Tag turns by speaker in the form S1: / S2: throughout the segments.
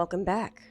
S1: Welcome back,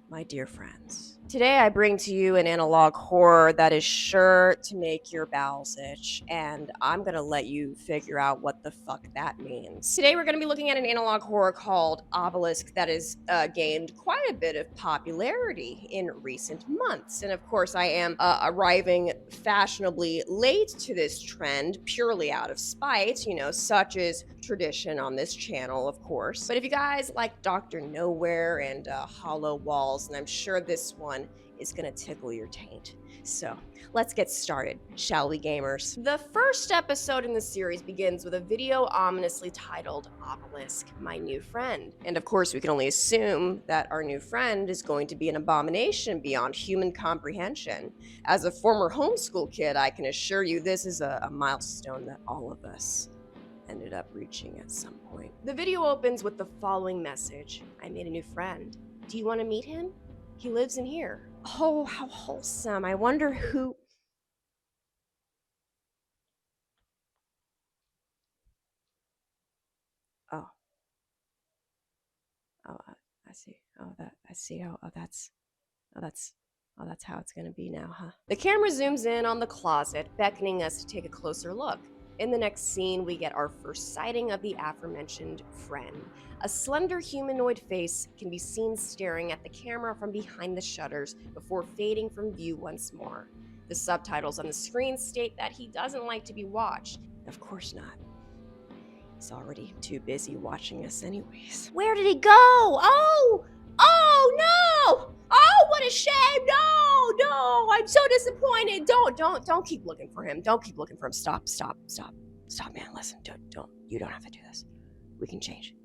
S1: my dear friends. Today I bring to you an analog horror that is sure to make your bowels itch, and I'm gonna let you figure out what the fuck that means. Today we're gonna be looking at an analog horror called Obelisk that has gained quite a bit of popularity in recent months. And of course I am arriving fashionably late to this trend purely out of spite, such is tradition on this channel, of course. But if you guys like Dr. Nowhere and Hollow Walls, and I'm sure this one is gonna tickle your taint. So let's get started, shall we, gamers? The first episode in the series begins with a video ominously titled Obelisk, My New Friend. And of course we can only assume that our new friend is going to be an abomination beyond human comprehension. As a former homeschool kid, I can assure you this is a milestone that all of us ended up reaching at some point. The video opens with the following message: I made a new friend. Do you want to meet him? He lives in here. Oh, how wholesome. I wonder who... Oh. Oh, I see. That's how it's gonna be now, huh? The camera zooms in on the closet, beckoning us to take a closer look. In the next scene, we get our first sighting of the aforementioned friend. A slender humanoid face can be seen staring at the camera from behind the shutters before fading from view once more. The subtitles on the screen state that he doesn't like to be watched. Of course not. He's already too busy watching us anyways. Where did he go? Oh no! Oh, what a shame! No, I'm so disappointed. Don't keep looking for him. Don't keep looking for him. Stop, man. Listen, don't. You don't have to do this. We can change.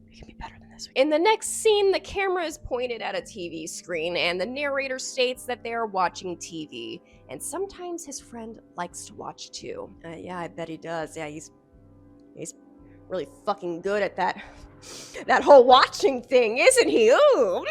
S1: We can be better than this. In the next scene, the camera is pointed at a TV screen, and the narrator states that they are watching TV, and sometimes his friend likes to watch too. Yeah, I bet he does. Yeah, he's really fucking good at that whole watching thing, isn't he? Ooh.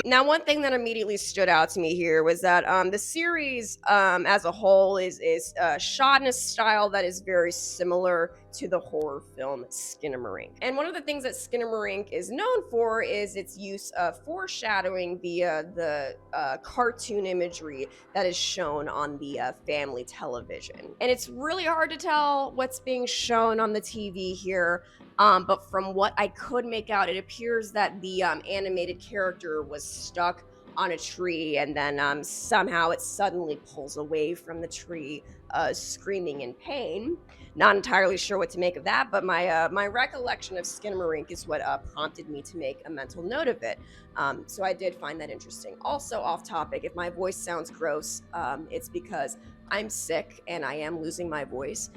S1: Now, one thing that immediately stood out to me here was that the series as a whole is shot in a style that is very similar to the horror film Skinamarink. And one of the things that Skinamarink is known for is its use of foreshadowing via the cartoon imagery that is shown on the family television. And it's really hard to tell what's being shown on the TV here. But from what I could make out, it appears that the animated character was stuck on a tree, and then somehow it suddenly pulls away from the tree, screaming in pain. Not entirely sure what to make of that, but my recollection of Skinamarink is what prompted me to make a mental note of it. So I did find that interesting. Also, off topic, if my voice sounds gross, it's because I'm sick and I am losing my voice.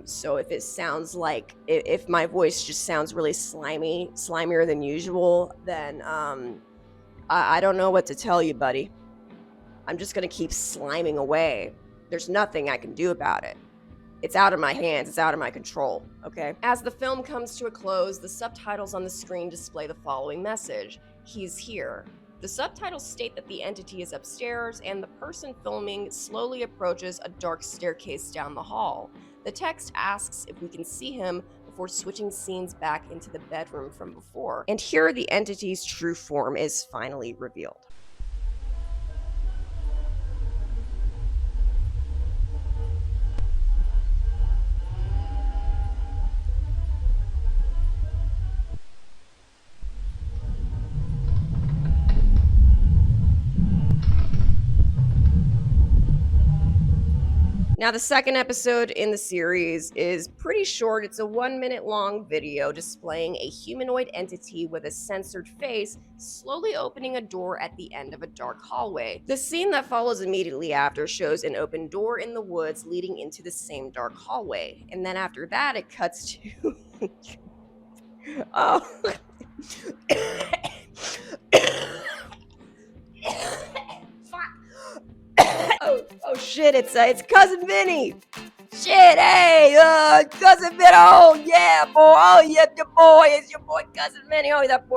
S1: So if it sounds like, if my voice just sounds really slimier than usual, then I don't know what to tell you, buddy. I'm just gonna keep sliming away. There's nothing I can do about it. It's out of my hands, it's out of my control, okay? As the film comes to a close, the subtitles on the screen display the following message: he's here. The subtitles state that the entity is upstairs, and the person filming slowly approaches a dark staircase down the hall. The text asks if we can see him before switching scenes back into the bedroom from before. And here the entity's true form is finally revealed. Now, the second episode in the series is pretty short. It's a 1-minute long video displaying a humanoid entity with a censored face slowly opening a door at the end of a dark hallway. The scene that follows immediately after shows an open door in the woods leading into the same dark hallway. And then after that, it cuts to... oh... Oh shit, it's Cousin Vinny. Shit, hey, Cousin Vinny, oh yeah, boy, oh yeah, it's your boy Cousin Vinny. Oh, that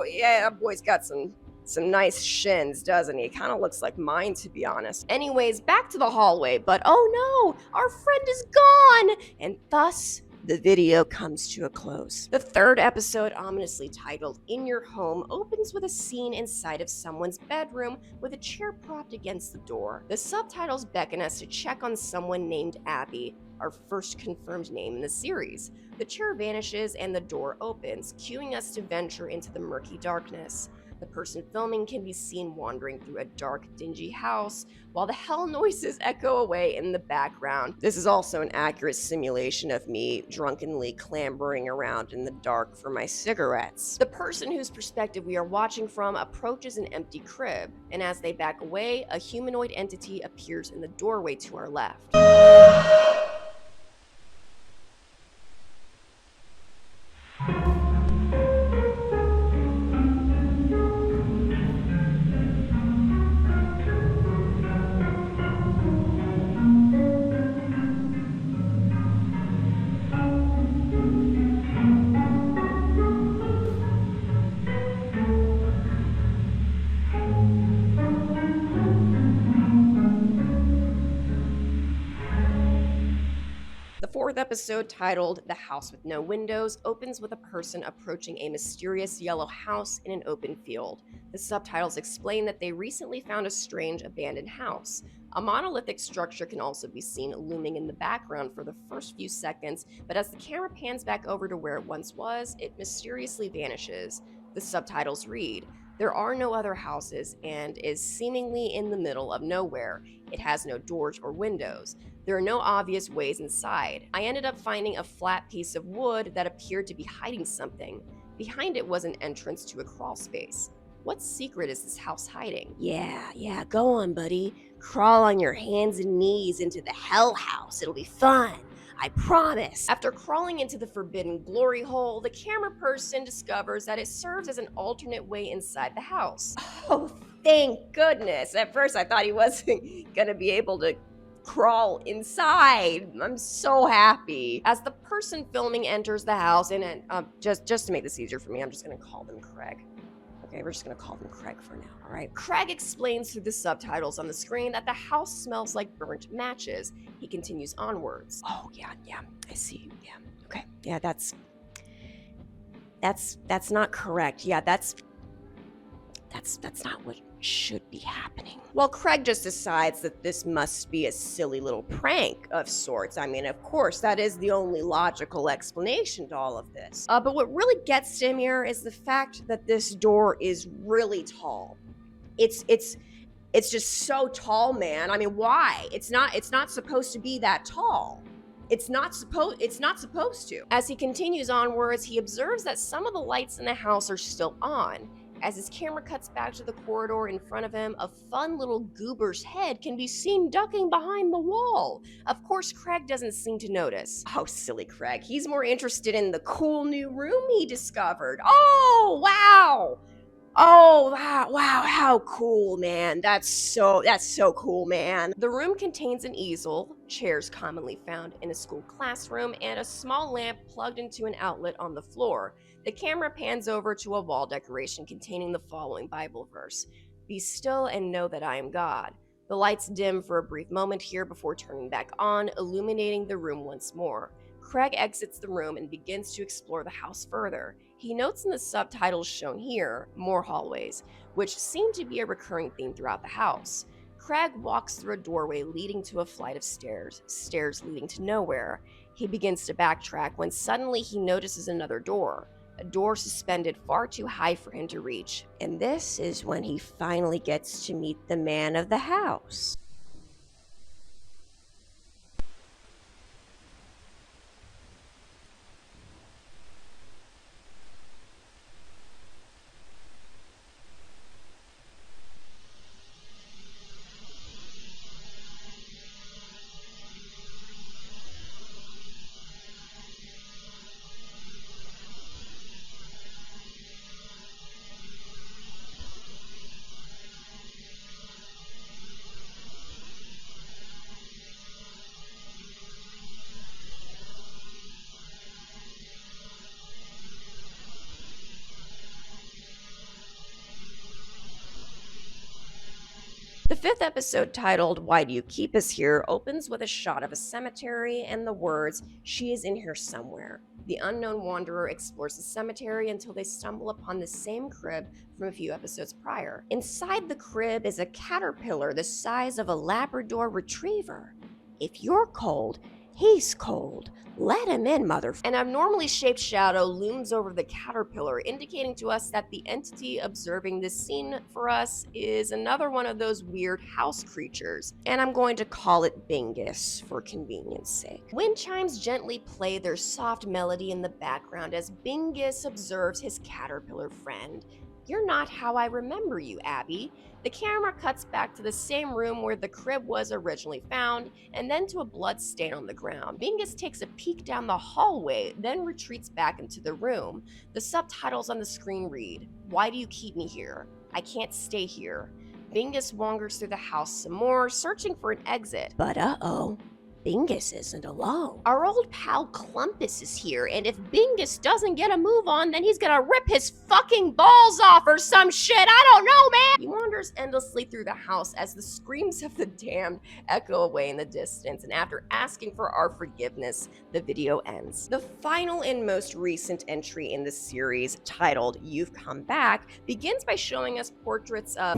S1: boy's got some nice shins, doesn't he? Kind of looks like mine, to be honest. Anyways, back to the hallway, but oh no, our friend is gone, and thus The video comes to a close. The third episode, ominously titled In Your Home, opens with a scene inside of someone's bedroom with a chair propped against the door. The subtitles beckon us to check on someone named Abby, our first confirmed name in the series. The chair vanishes and the door opens, cueing us to venture into the murky darkness. The person filming can be seen wandering through a dark, dingy house, while the hell noises echo away in the background. This is also an accurate simulation of me drunkenly clambering around in the dark for my cigarettes. The person whose perspective we are watching from approaches an empty crib, and as they back away, a humanoid entity appears in the doorway to our left. The fourth episode, titled The House with No Windows, opens with a person approaching a mysterious yellow house in an open field. The subtitles explain that they recently found a strange abandoned house. A monolithic structure can also be seen looming in the background for the first few seconds, but as the camera pans back over to where it once was, it mysteriously vanishes. The subtitles read, "There are no other houses and is seemingly in the middle of nowhere. It has no doors or windows. There are no obvious ways inside. I ended up finding a flat piece of wood that appeared to be hiding something. Behind it was an entrance to a crawl space. What secret is this house hiding?" Yeah, go on, buddy. Crawl on your hands and knees into the hell house. It'll be fun. I promise. After crawling into the forbidden glory hole, the camera person discovers that it serves as an alternate way inside the house. Oh, thank goodness. At first I thought he wasn't gonna be able to crawl inside. I'm so happy. As the person filming enters the house, and just to make this easier for me, I'm just gonna call them Craig. Okay, we're just gonna call them Craig for now, all right? Craig explains through the subtitles on the screen that the house smells like burnt matches. He continues onwards. Oh, yeah, I see, yeah, okay. Yeah, that's not correct. Yeah, that's not what should be happening. Well, Craig just decides that this must be a silly little prank of sorts. I mean, of course, that is the only logical explanation to all of this. But what really gets to him here is the fact that this door is really tall. It's just so tall, man. I mean, why? It's not supposed to be that tall. It's not supposed to. As he continues onwards, he observes that some of the lights in the house are still on. As his camera cuts back to the corridor in front of him, a fun little goober's head can be seen ducking behind the wall. Of course, Craig doesn't seem to notice. Oh, silly Craig. He's more interested in the cool new room he discovered. Oh, wow. Oh, wow, how cool, man. That's so cool, man. The room contains an easel, chairs commonly found in a school classroom, and a small lamp plugged into an outlet on the floor. The camera pans over to a wall decoration containing the following Bible verse: "Be still and know that I am God." The lights dim for a brief moment here before turning back on, illuminating the room once more. Craig exits the room and begins to explore the house further. He notes in the subtitles shown here, more hallways, which seem to be a recurring theme throughout the house. Craig walks through a doorway leading to a flight of stairs leading to nowhere. He begins to backtrack when suddenly he notices another door, a door suspended far too high for him to reach. And this is when he finally gets to meet the man of the house. The fifth episode, titled Why Do You Keep Us Here, opens with a shot of a cemetery and the words, "She is in here somewhere." The unknown wanderer explores the cemetery until they stumble upon the same crib from a few episodes prior. Inside the crib is a caterpillar the size of a Labrador retriever. If you're cold, he's cold. Let him in, An abnormally shaped shadow looms over the caterpillar, indicating to us that the entity observing this scene for us is another one of those weird house creatures, and I'm going to call it Bingus for convenience sake. Wind chimes gently play their soft melody in the background as Bingus observes his caterpillar friend. "You're not how I remember you, Abby." The camera cuts back to the same room where the crib was originally found, and then to a blood stain on the ground. Bingus takes a peek down the hallway, then retreats back into the room. The subtitles on the screen read, "Why do you keep me here? I can't stay here." Bingus wanders through the house some more, searching for an exit. But Bingus isn't alone. Our old pal Clumpus is here, and if Bingus doesn't get a move on, then he's gonna rip his fucking balls off or some shit. I don't know, man! He wanders endlessly through the house as the screams of the damned echo away in the distance, and after asking for our forgiveness, the video ends. The final and most recent entry in the series, titled You've Come Back, begins by showing us portraits of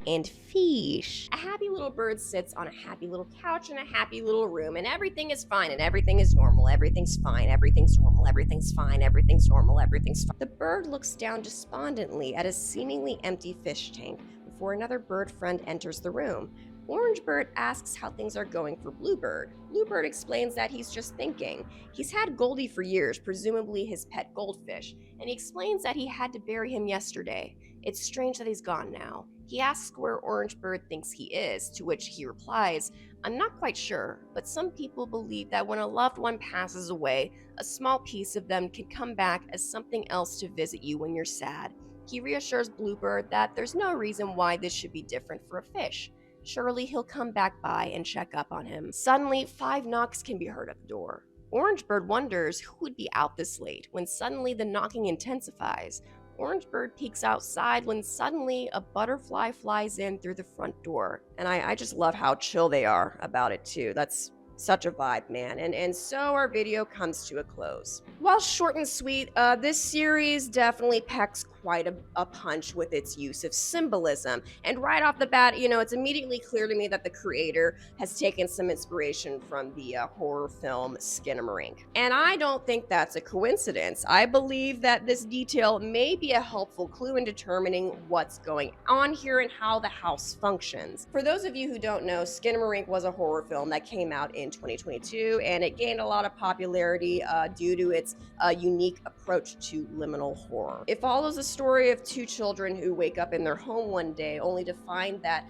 S1: and fish. A happy little bird sits on a happy little couch in a happy little room, and everything is fine and everything is normal. Everything's fine, everything's normal, everything's fine, everything's normal, everything's fine. The bird looks down despondently at a seemingly empty fish tank before another bird friend enters the room. Orange Bird asks how things are going for Bluebird. Bluebird explains that he's just thinking. He's had Goldie for years, presumably his pet goldfish, and he explains that he had to bury him yesterday. It's strange that he's gone now. He asks where Orange Bird thinks he is, to which he replies, "I'm not quite sure, but some people believe that when a loved one passes away, a small piece of them can come back as something else to visit you when you're sad." He reassures Bluebird that there's no reason why this should be different for a fish. Surely he'll come back by and check up on him. Suddenly, 5 knocks can be heard at the door. Orange Bird wonders who would be out this late when suddenly the knocking intensifies. Orange Bird peeks outside when suddenly a butterfly flies in through the front door. And I just love how chill they are about it too. That's such a vibe, man. And so our video comes to a close. While short and sweet, this series definitely packs quite a punch with its use of symbolism. And right off the bat, it's immediately clear to me that the creator has taken some inspiration from the horror film Skinamarink. And I don't think that's a coincidence. I believe that this detail may be a helpful clue in determining what's going on here and how the house functions. For those of you who don't know, Skinamarink was a horror film that came out in 2022, and it gained a lot of popularity due to its unique approach to liminal horror. It follows a story of 2 children who wake up in their home one day only to find that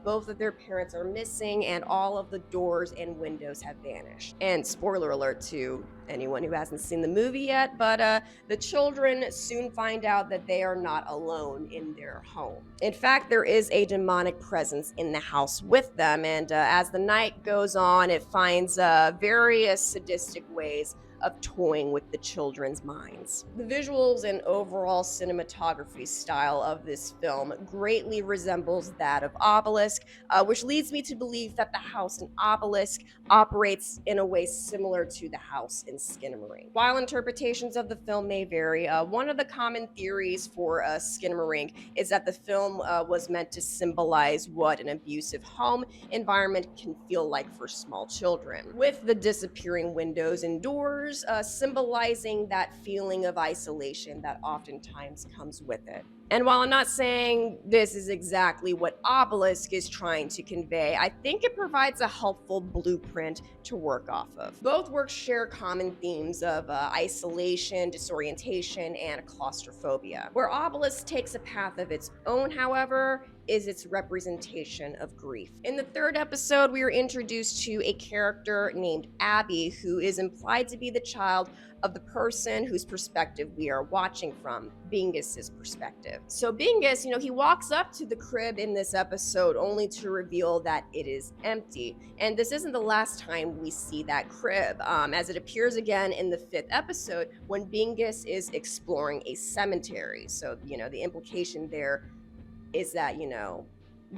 S1: both of their parents are missing and all of the doors and windows have vanished. And spoiler alert to anyone who hasn't seen the movie yet, but the children soon find out that they are not alone in their home. In fact, there is a demonic presence in the house with them, and as the night goes on, it finds various sadistic ways of toying with the children's minds. The visuals and overall cinematography style of this film greatly resembles that of Obelisk, which leads me to believe that the house in Obelisk operates in a way similar to the house in Skinamarink. While interpretations of the film may vary, one of the common theories for Skinamarink is that the film was meant to symbolize what an abusive home environment can feel like for small children, with the disappearing windows and doors symbolizing that feeling of isolation that oftentimes comes with it. And while I'm not saying this is exactly what Obelisk is trying to convey, I think it provides a helpful blueprint to work off of. Both works share common themes of isolation, disorientation, and claustrophobia. Where Obelisk takes a path of its own, however, is its representation of grief. In the 3rd episode, we are introduced to a character named Abby, who is implied to be the child of the person whose perspective we are watching from, Bingus's perspective. So Bingus, he walks up to the crib in this episode only to reveal that it is empty. And this isn't the last time we see that crib, as it appears again in the 5th episode when Bingus is exploring a cemetery. So, the implication there is that,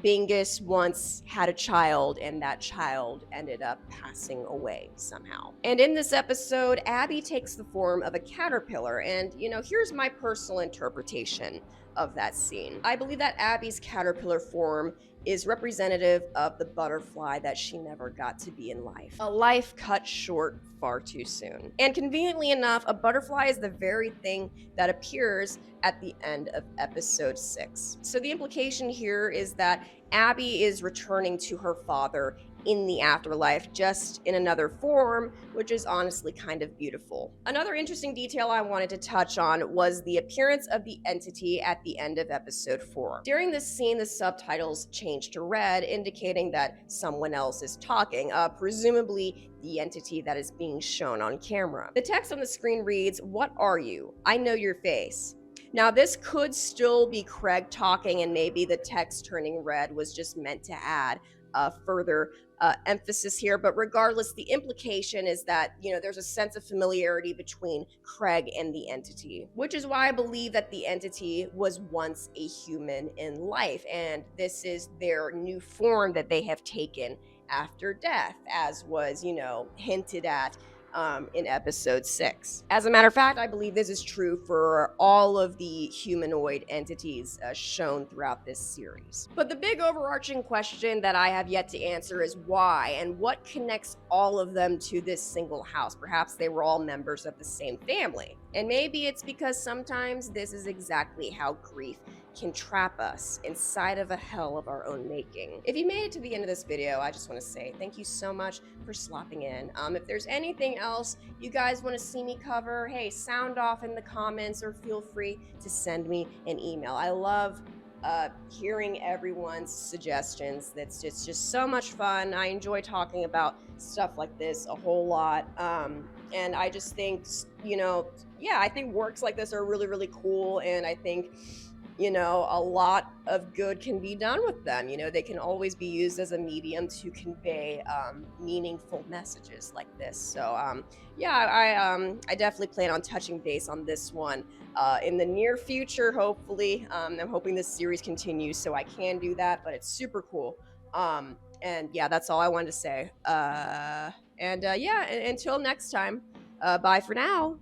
S1: Bingus once had a child, and that child ended up passing away somehow. And in this episode, Abby takes the form of a caterpillar. And, here's my personal interpretation of that scene. I believe that Abby's caterpillar form is representative of the butterfly that she never got to be in life. A life cut short far too soon. And conveniently enough, a butterfly is the very thing that appears at the end of episode 6. So the implication here is that Abby is returning to her father in the afterlife, just in another form, which is honestly kind of beautiful. Another interesting detail I wanted to touch on was the appearance of the entity at the end of episode 4. During this scene, the subtitles changed to red, indicating that someone else is talking, presumably the entity that is being shown on camera. The text on the screen reads, "What are you? I know your face." Now, this could still be Craig talking, and maybe the text turning red was just meant to add further emphasis here. But regardless, the implication is that, there's a sense of familiarity between Craig and the entity, which is why I believe that the entity was once a human in life. And this is their new form that they have taken after death, as was, hinted at in episode 6. As a matter of fact, I believe this is true for all of the humanoid entities shown throughout this series. But the big overarching question that I have yet to answer is why, and what connects all of them to this single house. Perhaps they were all members of the same family. And maybe it's because sometimes this is exactly how grief can trap us inside of a hell of our own making. If you made it to the end of this video, I just want to say thank you so much for slopping in. If there's anything else you guys want to see me cover, hey, sound off in the comments or feel free to send me an email. I love hearing everyone's suggestions. It's just so much fun. I enjoy talking about stuff like this a whole lot. And I just think, I think works like this are really, really cool. And I think, a lot of good can be done with them. They can always be used as a medium to convey meaningful messages like this. So I definitely plan on touching base on this one in the near future, hopefully. I'm hoping this series continues so I can do that, but it's super cool. And yeah, that's all I wanted to say. Until next time, bye for now.